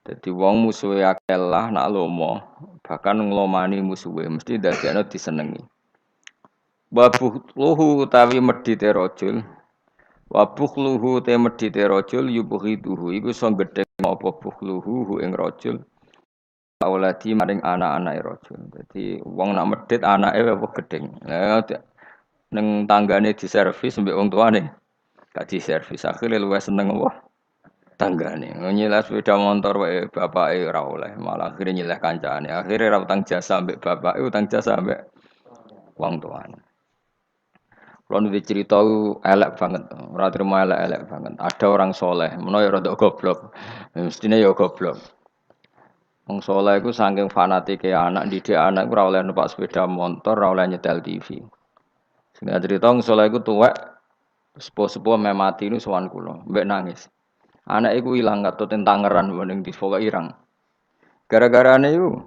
Dadi wong musuhe akeh lah nak lomo, bahkan nglomani musuhe mesti dadekno disenengi. Wa bukhluhu utawi medhite rajul. Wa bukhluhu te medhite rajul yubghiduhu iku iso gedhek apa bukhluhu hu ing rajul. Auladi maring anak-anake rajul. Dadi wong nak medhit anake apa gedheng. Ning tanggane diservis mbek wong tuane. Gak diservis akhire luwih seneng apa? Tanggane. Nyileh sepeda motor wae bapake ora oleh, malah akhire nyileh kancane. Akhire ra utang jasa mbek bapake, utang jasa mbek wong tuane. Kulo nu cerita elek banget, ora terima elek-elek banget. Ada orang soleh, menawa ya rada goblok. Mestine ya goblok. Wong soleh iku saking fanatike anak, didik anak ora oleh numpak sepeda motor, ora oleh nyetel TV. Sing cerita wong soleh iku tuwek sepuh-sepuh mati nu sowan kula, mbek nangis. Anak iku ilang katut Tangerang ning di pokoke irang. Gara-garane iku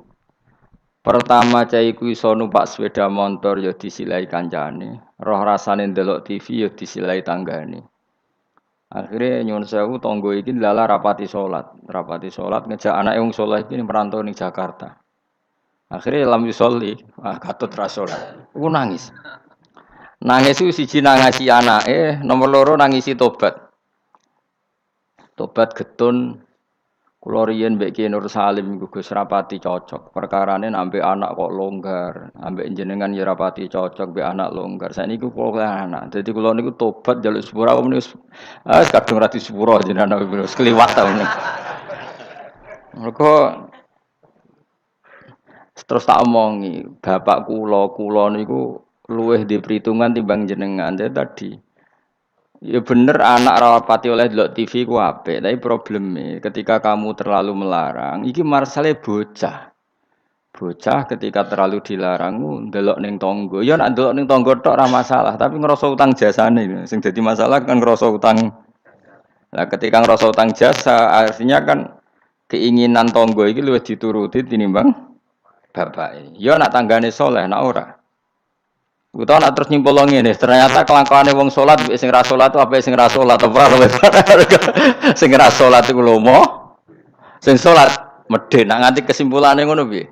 pertama cah iku iso numpak sepeda motor ya disilai kancane. Roh rasane ndelok TV ya disilai tanggane. Akhire nyuwun sewu tangga iki lala rapati salat ngejak anake wong saleh iki merantau ning Jakarta. Akhire lam yusolli, katut ra salat. Iku nangis. Nangis iku siji nangisi anake, nomor loro nangisi tobat. Tobat getun kula riyen mbek Ki Nur Salim iku Gus rapati cocok. Perkarane ambek anak kok longgar, ambek jenengan ya rapati cocok mbek anak longgar. Saiki kula anak. Dadi kula niku tobat njaluk sepura wis kadung ra disepuro jenengan wis kliwat ta ngene. Mergo terus tak omongi, bapak kula niku luwih di perhitungan timbang jenengan. Jadi tadi ya bener anak rapati oleh delok TV ku apik, tapi probleme ketika kamu terlalu melarang, iki marsale bocah. Bocah ketika terlalu dilarang ndelok ning tangga. Ya nek ndelok ning tangga tok ora masalah, tapi ngrasa utang jasane. Sing dadi masalah kan ngrasa utang. Nah, ketika ngrasa utang jasa, artinya kan keinginan tangga iki luwih dituruti tinimbang bapak. Ya nek tanggane saleh, nek ora. Utawa nak terus nyimpul ngene, ternyata kelangkaane wong salat mbek sing ra salat apa sing ra salat apa sing ra salat iku lomo, sing salat medhe. Nak nganti kesimpulane ngono piye?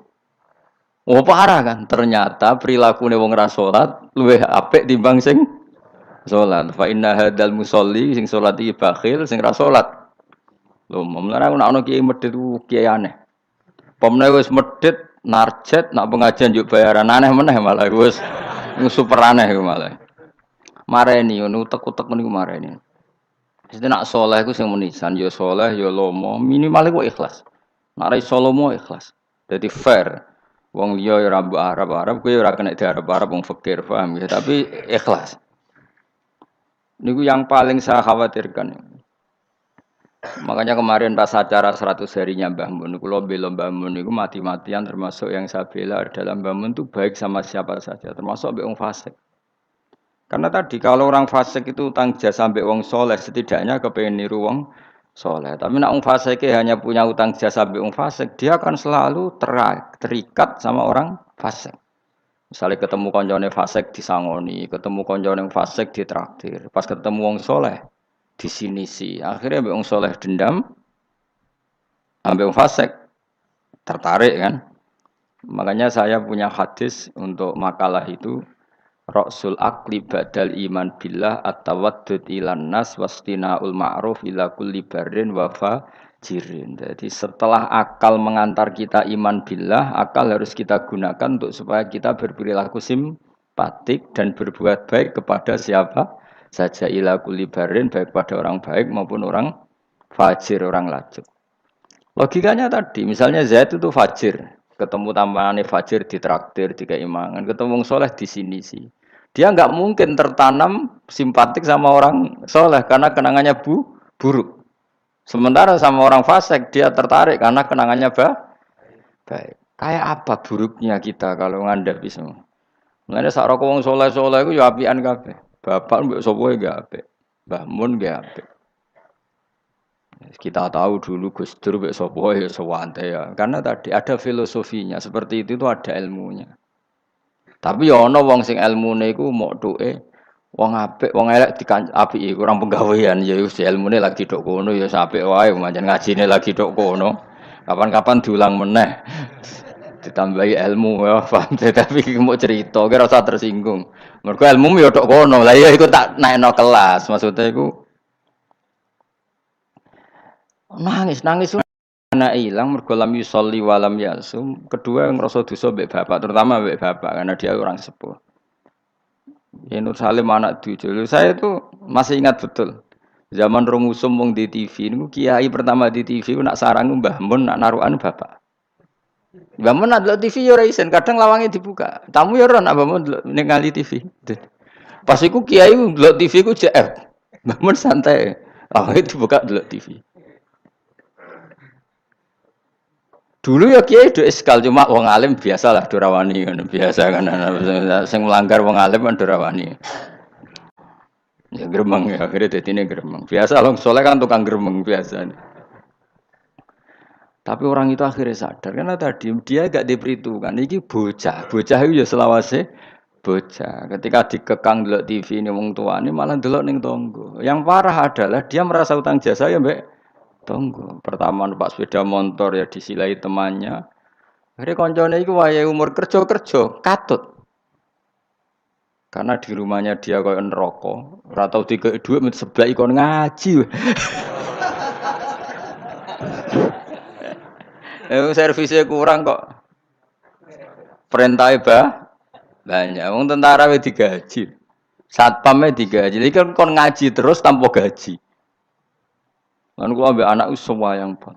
Oh parah kan, ternyata prilakune wong ra salat luwih apik timbang sing salat. Fa inna hadzal musolli sing salat iki bakhil, sing ra salat lomo. Mulane nek ana kiai medhit ku kiai aneh. Pomne wis medhit narjet nak pengajian yo bayaran aneh meneh malah wis super aneh iku malah. Mareni ngono utek-utek niku mareni. Mesti nak saleh iku sing menisan ya saleh ya lomo, minimal iku ikhlas. Nek ra iso lomo ikhlas. Dadi fair. Wong liya ya ora Arab, kowe ora kena diarep-arep wong fakir, paham ya, tapi ikhlas. Niku yang paling saya khawatirkan. Makanya kemarin pas acara 100 harinya Mbah Mun, kula bela Mbah Mun niku mati-matian termasuk yang saya bela adalah Mbah Mun itu baik sama siapa saja, termasuk mbek wong fasik. Karena tadi kalau orang fasik itu utang jasa mbek wong soleh, setidaknya kepengen niru wong soleh. Tapi nek wong fasik hanya punya utang jasa mbek wong fasik, dia akan selalu terikat sama orang fasik. Misalnya ketemu koncone fasik disangoni, ketemu koncone fasik ditraktir, pas ketemu wong soleh di sini sih. Akhirnya mbek wong soleh dendam, ambek wong fasik tertarik kan. Makanya saya punya hadis untuk makalah itu. Rasul akli badal iman billah at-tawaddud ilan nas wastinaul ma'ruf ila kulli barrin wa fajirin. Jadi setelah akal mengantar kita iman billah, akal harus kita gunakan untuk supaya kita berperilaku simpatik dan berbuat baik kepada siapa saja ila kulli barrin, baik pada orang baik maupun orang fajir, orang lajut. Logikanya tadi, misalnya Zaid itu fajir, ketemu tambahannya fajir ditraktir, dikeimangan, ketemu wong soleh di sini sih. Dia nggak mungkin tertanam simpatik sama orang soleh karena kenangannya buruk. Sementara sama orang fasik dia tertarik karena kenangannya baik. Kayak apa buruknya kita kalau ngandapi semua? Mulane sak roko wong soleh-soleh iku ya apian kabeh. Bapak mbek sapa gak apik. Mbah Mun gak apik. Kita tahu dulu Gus Dur mbek sapa ya sewante ya. Karena tadi ada filosofinya, seperti itu ada ilmunya. Tapi ya ana wong sing ilmune iku mok dhuke wong apik, wong elek apike kurang penggawean ya ilmune lagi tok kono ya apik wae pancen ngajine lagi tok kono. Kapan-kapan diulang meneh. Ditambahi ilmu ya, paham tapi mau cerita kira usah tersinggung. Mergo ilmu yo tok kono. Lah iya iku tak naikno kelas. Maksudnya iku nangis anak ilang mergo lam yusolli wa lam yasum. Kedua ngrasa dosa mbek bapak, terutama mbek bapak karena dia orang sepuh. Ya Nur Salim anak cucu. Saya tuh masih ingat betul. Zaman rong usum wong di TV niku kiai pertama di TV ku nak sarang Mbah Mun nak narukan bapak. Mbah Mun nak delok TV yo ora isen, kadang lawangnya dibuka. Tamu yo ora nak Mbah Mun delok ning ngali TV. Pas iku kiai delok TV ku JF. Mbah Mun santai. Lawangnya dibuka delok TV. Dulu ya kiai do eskal cuma wong alim biasalah do rawani ngono biasa kan sing melanggar wong alim kan do rawani. Ya gremeng ya akhirnya dadine gremeng. Biasa long soleh kan tukang gremeng biasa. Tapi orang itu akhirnya sadar karena tadi dia gak diperhitungkan. Iki bocah itu ya selawase bocah. Ketika dikekang delok TV ini wong tuane malah delok ning tonggo. Yang parah adalah dia merasa utang jasa ya mbek tonggo. Pertama numpak sepeda motor ya disilai temannya. Akhirnya koncone iku wayahe umur kerja katut. Karena di rumahnya dia koyo neraka, ora tau dikek dhuwit seblak ikon ngaji. Servisnya kurang kok. Perintah banyak. Wong tentara wis digaji. Satpamnya digaji. Iki kan kon ngaji terus tanpa gaji. Lan kula ambek anakku semua yang pun.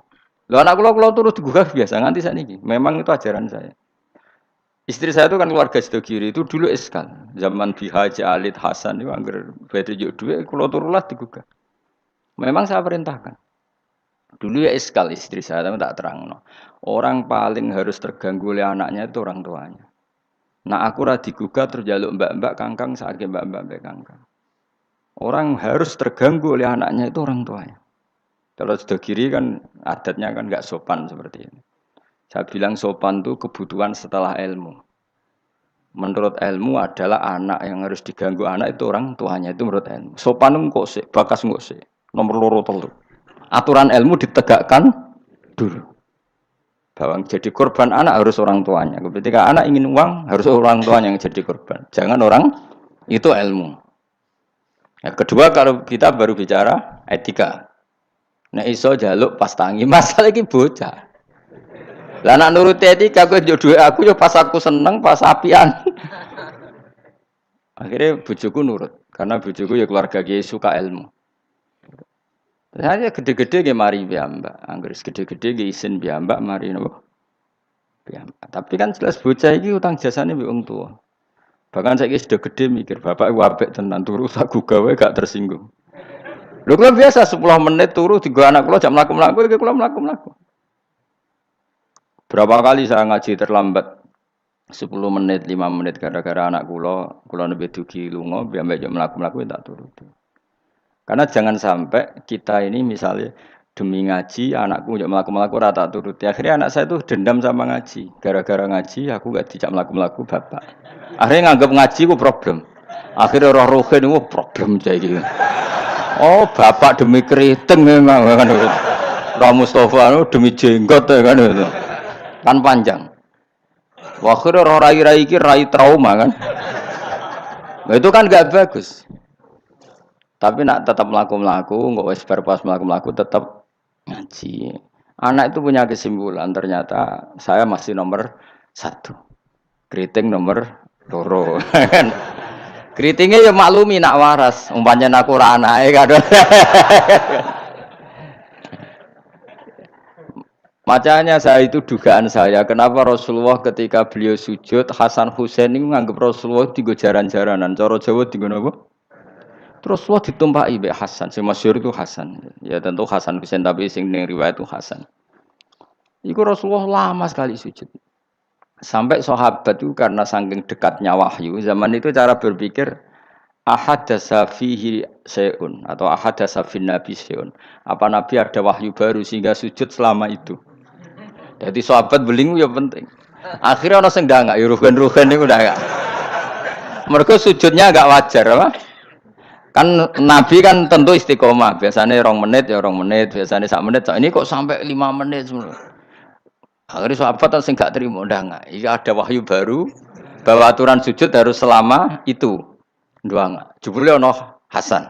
Lho anak kula terus digugah biasa nganti sakniki. Memang itu ajaran saya. Istri saya itu kan keluarga Sidogiri itu dulu eskal. Zaman Bihaji Alid Hasan itu anggar badhe juk dhuwit kula turulah digugah. Memang saya perintahkan. Dulu ya eskal istri saya tapi tak terangno. Orang paling harus terganggu oleh anaknya itu orang tuanya. Nah aku ra digugah terus jaluk mbak-mbak kangkang saiki mbak-mbak kangkang. Orang harus terganggu oleh anaknya itu orang tuanya. Kalau Sidogiri kan adatnya kan enggak sopan seperti ini. Saya bilang sopan itu kebutuhan setelah ilmu. Menurut ilmu adalah anak yang harus diganggu anak itu orang tuanya itu menurut ilmu. Sopan kok sih, bakas kok sih. Nomor loro telu. Aturan ilmu ditegakkan dulu. Bahwa jadi korban anak harus orang tuanya. Ketika anak ingin uang harus orang tuanya yang jadi korban. Jangan orang itu ilmu. Yang kedua kalau kita baru bicara etika. Nek iso jaluk pas tangi masalah iki bocah. Lah nak nuruti etika kowe njuk aku yo pas aku seneng, pas apian. Akhirnya bojoku nurut karena bojoku ya keluarga kiai suka ilmu. Saya gede-gede nggih mari piyambak, anggere gede-gede nggih isin piyambak mari napa? Piyambak. Tapi kan jelas bocah iki utang jasane mbek wong tua. Bahkan saiki sudah gede mikir, bapak iku apik tenan turu sak gawe gak tersinggung. Lho kula biasa 10 menit turu digo anak kula jam mlaku-mlaku iki kula mlaku-mlaku. Berapa kali saya ngaji terlambat 10 menit, 5 menit gara-gara anak kula nembe dugi lunga, biar jam mlaku-mlaku tak turuti. Karena jangan sampai kita ini misalnya demi ngaji, anakku jam mlaku-mlaku ora tak turuti. Akhirnya anak saya itu dendam sama ngaji. Gara-gara ngaji aku gak dijak mlaku-mlaku bapak. Akhirnya nganggap ngaji ku problem. Akhirnya roh rohin itu problem saiki. Oh, bapak demi keriting memang kan. Ra Mustofa demi jenggot kan itu. Kan panjang. Akhirnya roh rai-rai iki rai trauma kan. Nah, itu kan gak bagus. Tapi nak tetap melaku-melaku, nggak wes berpas melaku-melaku tetap ngaji. Anak itu punya kesimpulan ternyata saya masih nomor 1. Keriting nomor 2. Keritingnya ya maklumi nak waras. Umpamanya aku ora anake kan. Makanya saya itu dugaan saya, kenapa Rasulullah ketika beliau sujud, Hasan Husain ini menganggap Rasulullah tiga jaran-jaranan. Cara Jawa tiga apa? Terus Rasulullah ditumpaki mbek Hasan, sing masyhur itu Hasan. Ya tentu Hasan Husain tapi sing ning riwayat itu Hasan. Iku Rasulullah lama sekali sujud. Sampai sahabat itu karena saking dekatnya wahyu, zaman itu cara berpikir ahadasa fihi syai'un atau ahadasa fin nabi syai'un. Apa nabi ada wahyu baru sehingga sujud selama itu. Jadi sahabat belingu ya penting. Akhirnya orang sing enggak ya rugen-rugen niku udah enggak. Mergo sujudnya enggak wajar apa? Kan nabi kan tentu istiqomah. Biasanya 2 menit ya 2 menit, biasanya 1 menit. Ini kok sampai 5 menit semua. Akhirnya sahabat sing gak terima ndang. Iki ada wahyu baru bahwa aturan sujud harus selama itu. Doang. Jebule ono Hasan.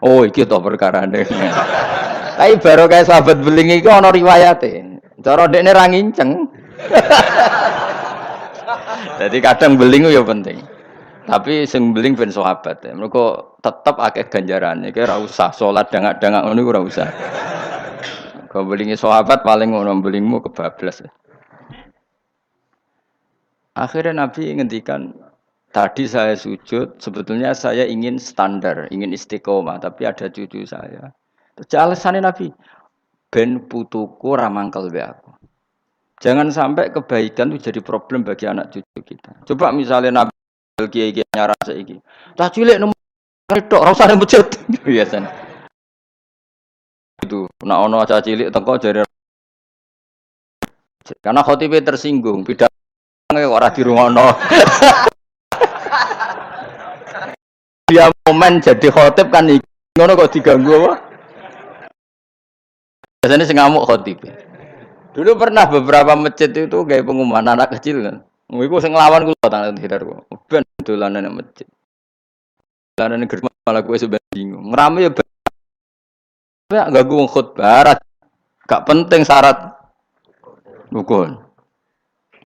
Oh, iki to perkarane. Tapi baru kayak sahabat beling iki ono riwayate. Cara dekne ra nginceng. Jadi kadang beling ya penting. Tapi sing beling ben sahabat. Mergo tetep akeh ganjarane. Iki ora usah salat dangak-dangak ngono ora usah. Kau belingi sahabat paling ngono belingmu kebablas. Akhirnya Nabi ngendikan, tadi saya sujud, sebetulnya saya ingin standar, ingin istiqomah, tapi ada cucu saya. Terus alasannya Nabi, ben putuku ramangkel be aku. Jangan sampai kebaikan itu jadi problem bagi anak cucu kita. Coba misalnya Nabi kiai nyaran saiki. Tah cilik nomor tok ora usah masjid. Biasanya. Itu, nak ono aja cilik teko jare karena khotibe tersinggung, pidato ora dirungono. Dia momen jadi khotib kan ngono kok diganggu apa? Biasanya sing ngamuk khotib. Dulu pernah beberapa masjid itu kayak pengumuman anak kecil kan. Iku sing nglawan kula tang sekitar kula. Ben dolanan nang masjid. Dolanan germa malah kowe sampe bingung. Ngrame ya gak ganggu khotbah. Gak penting syarat rukun.